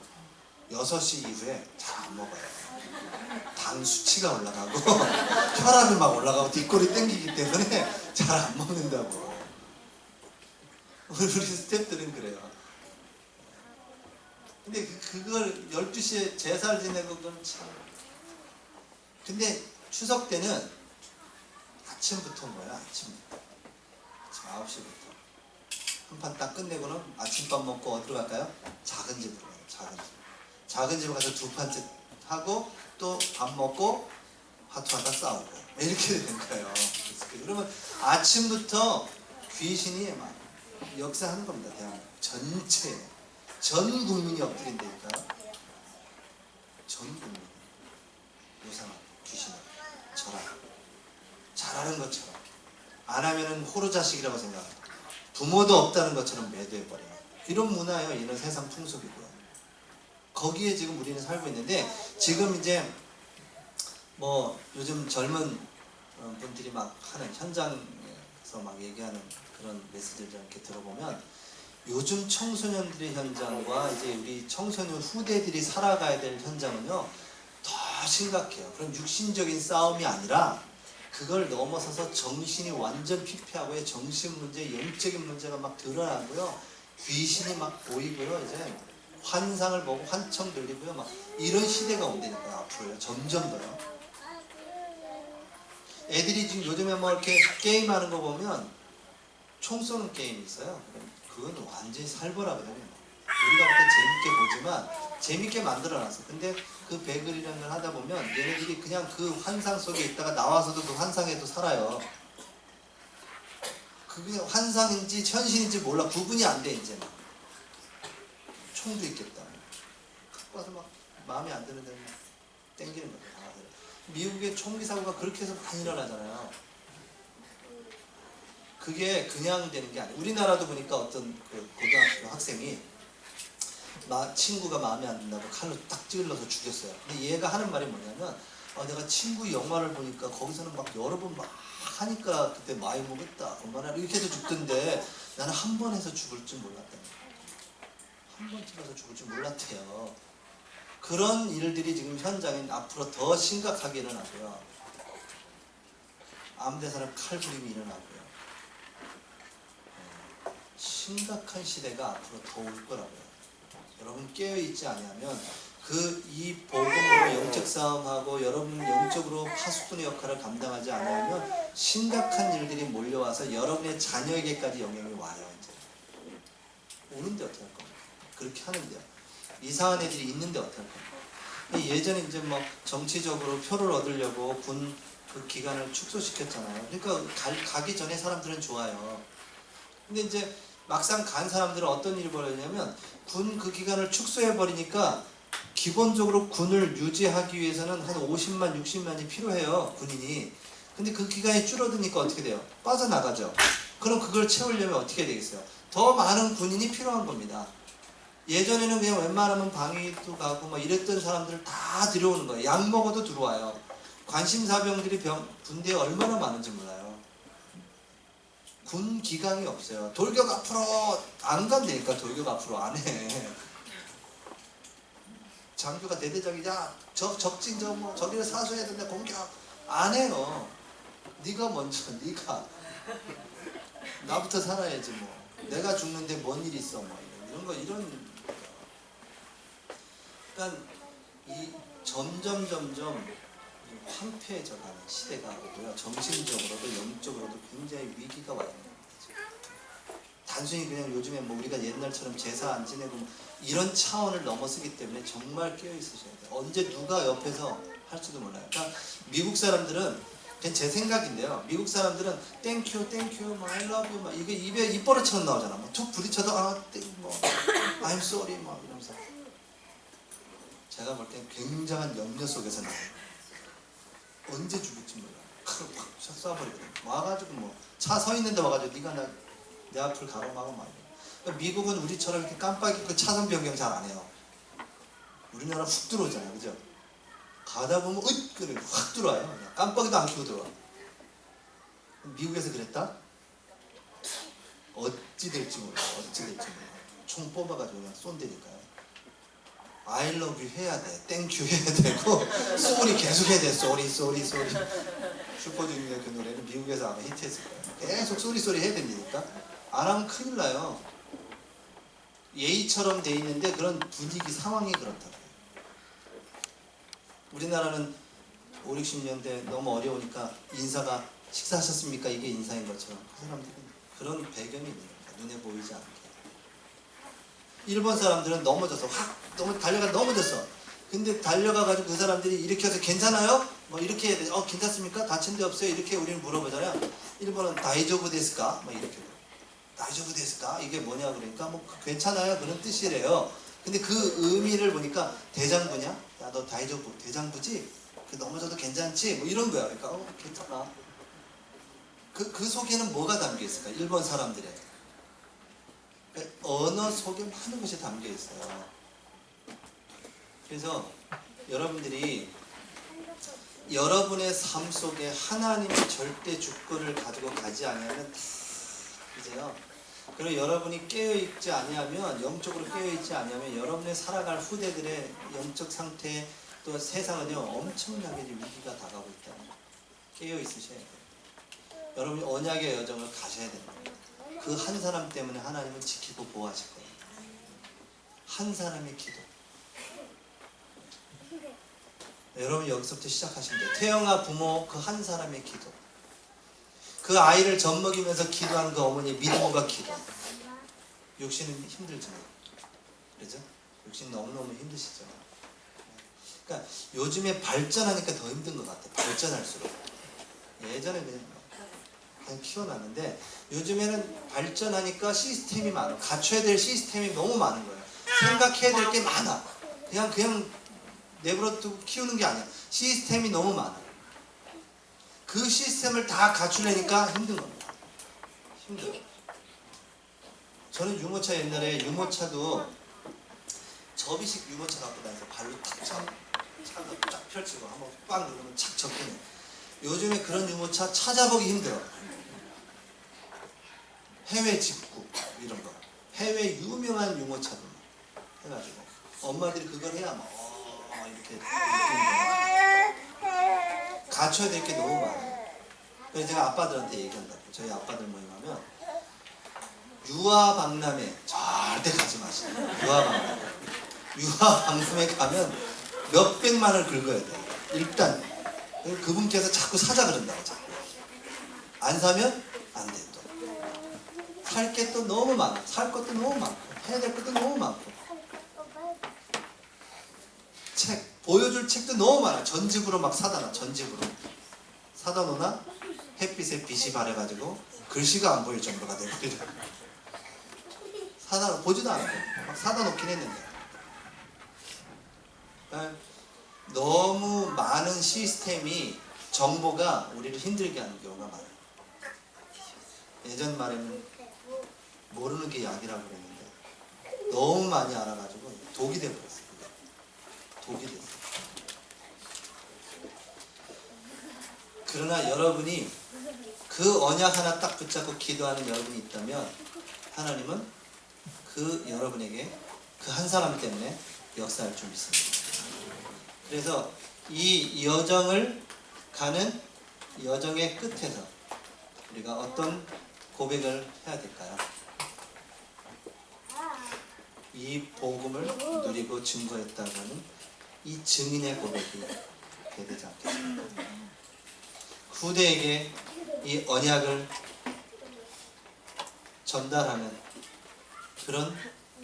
6시 이후에 잘 안 먹어요. 당 수치가 올라가고 혈압이 막 올라가고 뒷골이 땡기기 때문에 잘 안 먹는다고. 우리 스태프들은 그래요. 근데 그걸 12시에 제사를 지내고 그건 참. 근데 추석 때는 아침부터 뭐야? 아침 9시부터 한 판 딱 끝내고는 아침밥 먹고 어디로 갈까요? 작은 집으로 가요. 작은 집에 가서 두 판째 하고 또 밥 먹고 화투하다 싸우고 이렇게 되는 거예요. 그러면 아침부터 귀신이 막 역사하는 겁니다. 대한민국 전체 전 국민이 엎드린다니까. 전 국민 요상한 귀신을 절하 잘하는 것처럼 안 하면은 호루자식이라고 생각합니다. 부모도 없다는 것처럼 매도해버려요. 이런 문화예요. 이런 세상 풍속이고요. 거기에 지금 우리는 살고 있는데 지금 이제 뭐 요즘 젊은 분들이 막 하는 현장에서 막 얘기하는 그런 메시지를 이렇게 들어보면 요즘 청소년들의 현장과 이제 우리 청소년 후대들이 살아가야 될 현장은요 더 심각해요. 그런 육신적인 싸움이 아니라 그걸 넘어서서 정신이 완전 피폐하고요. 정신 문제, 영적인 문제가 막 드러나고요. 귀신이 막 보이고요. 이제 환상을 보고 환청 들리고요. 막 이런 시대가 온다니까요. 앞으로요. 점점 더요. 애들이 지금 요즘에 뭐 이렇게 게임하는 거 보면 총 쏘는 게임이 있어요. 그건 완전히 살벌하거든요. 우리가 볼 때 재밌게 보지만 재밌게 만들어놨어. 근데 그 배글이라는 걸 하다 보면 얘네들이 그냥 그 환상 속에 있다가 나와서도 그 환상에도 살아요. 그게 환상인지 현실인지 몰라. 구분이 안 돼 이제. 총도 있겠다. 갖고 와서 막 마음에 안 드는 데는 땡기는 거예요. 미국의 총기 사고가 그렇게 해서 많이 일어나잖아요. 그게 그냥 되는 게 아니에요. 우리나라도 보니까 어떤 그 고등학교 학생이 친구가 마음에 안 든다고 칼로 딱 찔러서 죽였어요. 근데 얘가 하는 말이 뭐냐면 내가 친구 영화를 보니까 거기서는 막 여러 번 막 하니까 그때 많이 먹었다. 얼마나 이렇게 해서 죽던데 나는 한 번 해서 죽을 줄 몰랐다. 한 번 찔러서 죽을 줄 몰랐대요. 그런 일들이 지금 현장에 앞으로 더 심각하게 일어나고요. 암대사는 칼부림이 일어나고요. 심각한 시대가 앞으로 더 올 거라고요. 여러분 깨어있지 않으면 이 복음으로 영적 싸움하고 여러분 영적으로 파수꾼의 역할을 감당하지 않으면 심각한 일들이 몰려와서 여러분의 자녀에게까지 영향이 와요. 이제 오는데 어떻게 할 겁니까? 그렇게 하는데요. 이상한 애들이 있는데 어떻게 할 겁니까? 예전에 이제 뭐 정치적으로 표를 얻으려고 군 그 기간을 축소시켰잖아요. 그러니까 가기 전에 사람들은 좋아요. 근데 이제 막상 간 사람들은 어떤 일이 벌어지냐면 군 그 기간을 축소해버리니까 기본적으로 군을 유지하기 위해서는 한 50만, 60만이 필요해요. 군인이. 근데 그 기간이 줄어드니까 어떻게 돼요? 빠져나가죠. 그럼 그걸 채우려면 어떻게 되겠어요? 더 많은 군인이 필요한 겁니다. 예전에는 그냥 웬만하면 방위도 가고 뭐 이랬던 사람들을 다 들여오는 거예요. 약 먹어도 들어와요. 관심사병들이 군대에 얼마나 많은지 몰라요. 군 기강이 없어요. 돌격 앞으로 안 간다니까. 돌격 앞으로 안 해. 장교가 대대장이 적진 저기를 사수해야 된다. 공격 안 해요. 네가 먼저 네가 나부터 살아야지 뭐. 내가 죽는데 뭔 일 있어 뭐 이런. 그러니까 이 점점 황폐해져가는 시대가 오고요. 정신적으로도 영적으로도 굉장히 위기가 와 있는 겁니다. 단순히 그냥 요즘에 뭐 우리가 옛날처럼 제사 안 지내고 뭐 이런 차원을 넘어서기 때문에 정말 깨어 있으셔야 돼요. 언제 누가 옆에서 할지도 몰라요. 그러니까 미국 사람들은 그냥 제 생각인데요. 미국 사람들은 땡큐, 뭐 I love you, 막 이게 입에 입버릇처럼 나오잖아. 뭐 툭 부딪혀도 I'm sorry, 막 이러면서. 제가 볼 땐 굉장한 염려 속에서 나와요. 언제 죽을지 몰라. 칼을 확 쏴버리거든. 와가지고 뭐 차 서 있는데 와가지고 네가 내 앞을 가로막아 막. 그러니까 미국은 우리처럼 이렇게 깜빡이 그 차선 변경 잘 안 해요. 우리나라 훅 들어오잖아요, 그죠? 가다 보면 그래 확 들어와요. 깜빡이도 안 켜고 들어와. 미국에서 그랬다? 어찌 될지 몰라. 어찌 될지 몰라. 총 뽑아가지고 그냥 쏜다니까요. I love you 해야 돼. 땡큐 해야 되고 쏘리 계속 해야 돼. 쏘리. 슈퍼주니어 그 노래는 미국에서 아마 히트했을 거예요. 계속 쏘리 해야 됩니까? 안 하면 큰일 나요. 예의처럼 돼 있는데 그런 분위기 상황이 그렇다고요. 우리나라는 5, 60년대 너무 어려우니까 인사가 식사하셨습니까? 이게 인사인 것처럼 그 사람들은 그런 배경이 있는 거예요. 눈에 보이지 않게. 일본 사람들은 넘어져서 넘어졌어. 근데 달려가가지고 그 사람들이 일으켜서 괜찮아요? 뭐 이렇게 해야 돼. 괜찮습니까? 다친 데 없어요? 이렇게 우리는 물어보잖아요. 일본은 다이조부 데스까? 뭐 이렇게. 다이조부 데스까? 이게 뭐냐 그러니까 뭐 괜찮아요 그런 뜻이래요. 근데 그 의미를 보니까 대장부냐? 야 너 다이조부 대장부지? 그 넘어져도 괜찮지? 뭐 이런 거야. 그러니까 괜찮아. 그 속에는 뭐가 담겨 있을까? 일본 사람들의 언어 속에 많은 것이 담겨 있어요. 그래서 여러분들이 여러분의 삶 속에 하나님의 절대 주권을 가지고 가지 않으면 이제요. 그리고 여러분이 깨어있지 아니하면, 영적으로 깨어있지 아니하면 여러분의 살아갈 후대들의 영적 상태 또 세상은요 엄청나게 위기가 다가오고 있다. 깨어있으셔야 돼요. 여러분이 언약의 여정을 가셔야 됩니다. 그 한 사람 때문에 하나님은 지키고 보호하실 거예요. 한 사람의 기도. 여러분 여기서부터 시작하시면 돼요. 태영아 부모 그 한 사람의 기도. 그 아이를 젖먹이면서 기도하는 그 어머니의 믿음과 기도. 육신은 힘들지만, 그렇죠? 육신 너무너무 힘드시죠. 그러니까 요즘에 발전하니까 더 힘든 것 같아요. 발전할수록. 예전에는 그냥 키워놨는데 요즘에는 발전하니까 시스템이 많아. 갖춰야 될 시스템이 너무 많은 거예요. 생각해야 될 게 많아. 그냥 내버려두고 키우는 게 아니야. 시스템이 너무 많아. 그 시스템을 다 갖추려니까 힘든 겁니다. 힘들어. 저는 유모차 옛날에 유모차도 접이식 유모차 갖고 다녀서 발로 탁 차고 차가 쫙 펼치고 한번 꽉 누르면 착 접히네. 요즘에 그런 유모차 찾아보기 힘들어. 해외 직구 이런 거. 해외 유명한 유모차들 해가지고 엄마들이 그걸 해야 이렇게 갖춰야 될 게 너무 많아요. 그래서 제가 아빠들한테 얘기한다고. 저희 아빠들 모임하면 유아박람회 절대 가지 마시고. 유아박람회 가면 몇백만을 긁어야 돼요. 일단 그분께서 자꾸 사자 그런다고. 자꾸 안 사면 안 돼. 또 살 게 또 너무 많아. 살 것도 너무 많고 해야 될 것도 너무 많고 책 보여줄 책도 너무 많아. 전집으로 막 사다 놔. 전집으로 사다 놓나 햇빛에 빛이 바래가지고 글씨가 안 보일 정도가 되고 사다 보지도 않고 막 사다 놓긴 했는데 그러니까 너무 많은 시스템이 정보가 우리를 힘들게 하는 경우가 많아요. 예전 말에는 모르는 게 약이라고 그랬는데 너무 많이 알아가지고 독이 되어버렸어요. 독이 됐어요. 그러나 여러분이 그 언약 하나 딱 붙잡고 기도하는 여러분이 있다면 하나님은 그 여러분에게 그 한 사람 때문에 역사할 줄 믿습니다. 그래서 이 여정을 가는 여정의 끝에서 우리가 어떤 고백을 해야 될까요? 이 복음을 누리고 증거했다고 하는 이 증인의 고백이 되야 되지 않겠습니까? 후대에게 이 언약을 전달하는 그런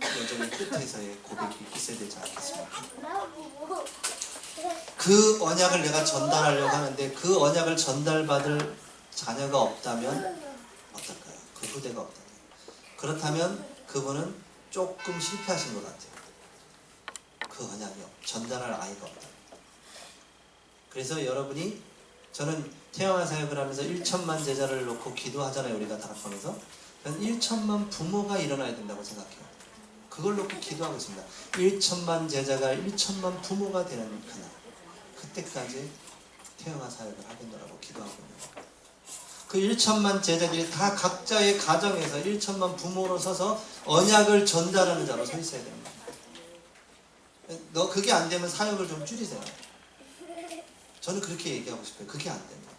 여정의 끝에서의 고백이 있어야 되지 않겠습니까? 그 언약을 내가 전달하려고 하는데 그 언약을 전달받을 자녀가 없다면 어떨까요? 그 후대가 없다면. 그렇다면 그분은 조금 실패하신 것 같아요. 그 언약이 전달할 아이가 없다. 그래서 여러분이 저는 태영아 사역을 하면서 1천만 제자를 놓고 기도하잖아요. 우리가 다락방에서. 저는 1천만 부모가 일어나야 된다고 생각해요. 그걸 놓고 기도하고 있습니다. 1천만 제자가 1천만 부모가 되는 그날, 그때까지 태영아 사역을 하겠노라고 기도하고 있는 거예요. 그 1천만 제자들이 다 각자의 가정에서 1천만 부모로 서서 언약을 전달하는 자로 서 있어야 됩니다. 너 그게 안 되면 사역을 좀 줄이세요. 저는 그렇게 얘기하고 싶어요. 그게 안 됩니다.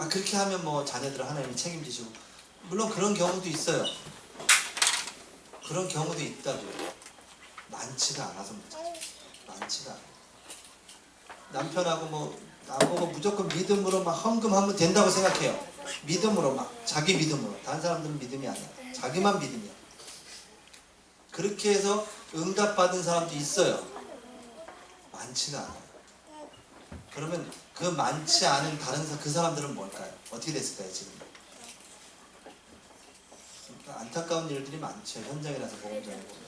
그렇게 하면 뭐 자녀들을 하나님이 책임지시고, 물론 그런 경우도 있어요. 그런 경우도 있다고요. 많지가 않아서 문제죠. 많지가 않아요. 남편하고 뭐 나보고 무조건 믿음으로 막 헌금하면 된다고 생각해요. 믿음으로 막 자기 믿음으로. 다른 사람들은 믿음이 아니야. 자기만 믿음이야. 그렇게 해서 응답받은 사람도 있어요. 많지가 않아요. 그러면 그 많지 않은 다른 그 사람들은 뭘까요? 어떻게 됐을까요 지금? 안타까운 일들이 많죠. 현장에 나서 복음 전하고.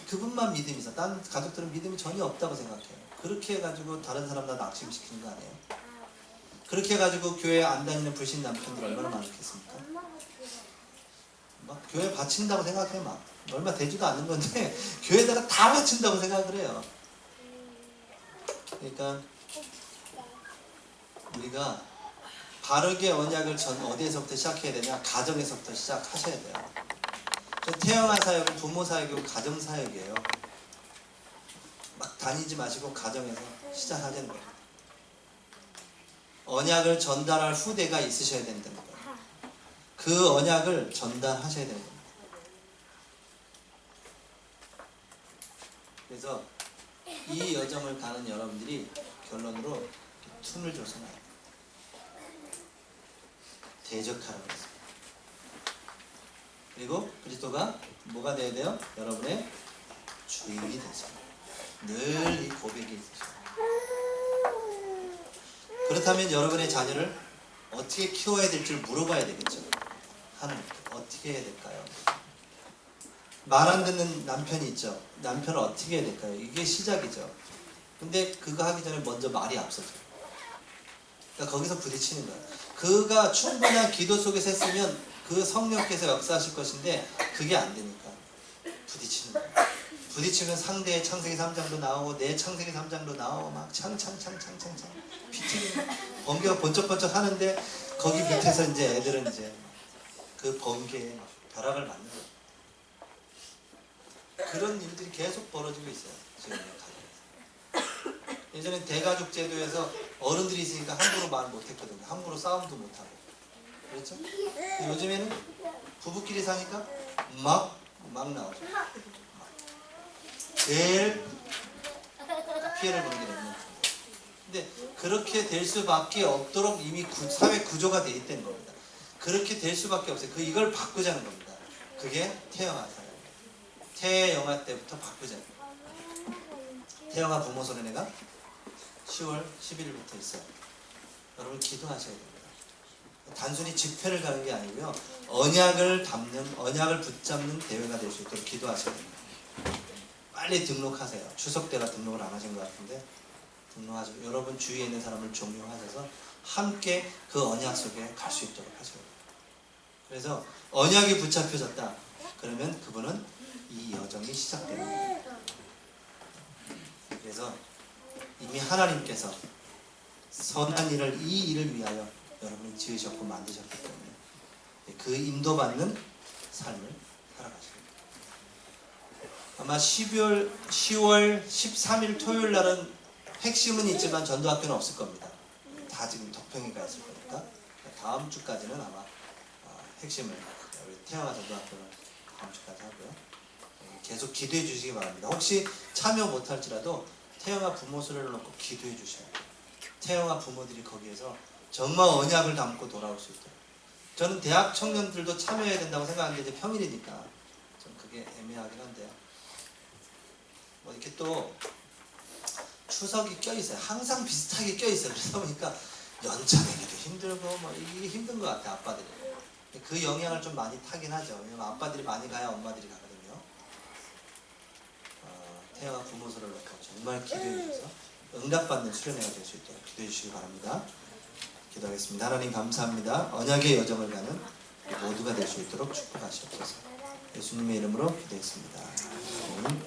그분만 믿음이 있어. 딴 가족들은 믿음이 전혀 없다고 생각해요. 그렇게 해가지고 다른 사람 다 낙심시키는 거 아니에요? 그렇게 해가지고 교회 안 다니는 불신 남편들 얼마나 많겠습니까? 막 교회 바친다고 생각해. 막 얼마 되지도 않는 건데 교회에다가 다 바친다고 생각을 해요. 그러니까 우리가 바르게 언약을 어디에서부터 시작해야 되냐? 가정에서부터 시작하셔야 돼요. 태영아 사역은 부모 사역이고 가정 사역이에요. 막 다니지 마시고 가정에서 시작하자는 거예요. 언약을 전달할 후대가 있으셔야 된다는 거예요. 그 언약을 전달하셔야 되는 겁니다. 그래서 이 여정을 가는 여러분들이 결론으로 틈을 줘서는 안 돼요. 대적하라고 했습니다. 그리고 그리스도가 뭐가 되어야 돼요? 여러분의 주인이 되죠. 늘 이 고백이 있으셔요. 그렇다면 여러분의 자녀를 어떻게 키워야 될지를 물어봐야 되겠죠. 하나님께 어떻게 해야 될까요? 말 안 듣는 남편이 있죠. 남편을 어떻게 해야 될까요? 이게 시작이죠. 근데 그거 하기 전에 먼저 말이 앞서죠. 그러니까 거기서 부딪히는 거예요. 그가 충분한 기도 속에서 했으면 그 성령께서 역사하실 것인데 그게 안 되니까 부딪히는 거예요. 부딪히면 상대의 창세기 3장도 나오고 내 창세기 3장도 나오고 막 창창창창창창 피튀기는 번개가 번쩍번쩍 하는데 거기 밑에서 이제 애들은 이제 그 번개에 벼락을 맞는 거예요. 그런 일들이 계속 벌어지고 있어요. 지금 가정에서. 예전에 대가족 제도에서 어른들이 있으니까 함부로 말 못했거든요. 함부로 싸움도 못하고. 그렇죠? 요즘에는 부부끼리 사니까 막 나오죠. 제일 피해를 보는 게 있는. 근데 그렇게 될 수밖에 없도록 이미 사회 구조가 돼 있다는 겁니다. 그렇게 될 수밖에 없어요. 이걸 바꾸자는 겁니다. 그게 태영아 사역. 태영아 때부터 바꾸자는 거예요. 태영아 부모 손해가 10월 11일부터 있어요. 여러분 기도하셔야 됩니다. 단순히 집회를 가는 게 아니고요. 언약을 붙잡는 대회가 될 수 있도록 기도하셔야 됩니다. 빨리 등록하세요. 추석 때가 등록을 안 하신 것 같은데 등록하시고 여러분 주위에 있는 사람을 종료하셔서 함께 그 언약 속에 갈 수 있도록 하셔야 돼요. 그래서 언약이 붙잡혀졌다. 그러면 그분은 이 여정이 시작되는 거예요. 그래서 이미 하나님께서 선한 일을 이 일을 위하여 여러분이 지으셨고 만드셨기 때문에 그 인도받는 삶을 살아가시고 아마 10월 13일 토요일 날은 핵심은 있지만 전도학교는 없을 겁니다. 다 지금 덕평이가 있을 거니까 다음 주까지는 아마 핵심을 우리 태영아 전도학교는 다음 주까지 하고요. 계속 기도해 주시기 바랍니다. 혹시 참여 못할지라도 태영아 부모 수련을 놓고 기도해 주셔야 돼요. 태영아 부모들이 거기에서 정말 언약을 담고 돌아올 수 있도록. 저는 대학 청년들도 참여해야 된다고 생각하는데 이제 평일이니까 좀 그게 애매하긴 한데요. 뭐 이렇게 또 추석이 껴있어요. 항상 비슷하게 껴있어요. 그러다 보니까 연차 내기도 힘들고 뭐 이게 힘든 것 같아요. 아빠들이. 그 영향을 좀 많이 타긴 하죠. 왜냐면 아빠들이 많이 가야 엄마들이 가거든요. 태영아 부모소를 놓고 정말 기도해 주셔서 응답받는 수련회가 될 수 있도록 기도해 주시기 바랍니다. 기도하겠습니다. 하나님 감사합니다. 언약의 여정을 가는 모두가 될 수 있도록 축복하시옵소서. 예수님의 이름으로 기도했습니다. 아멘.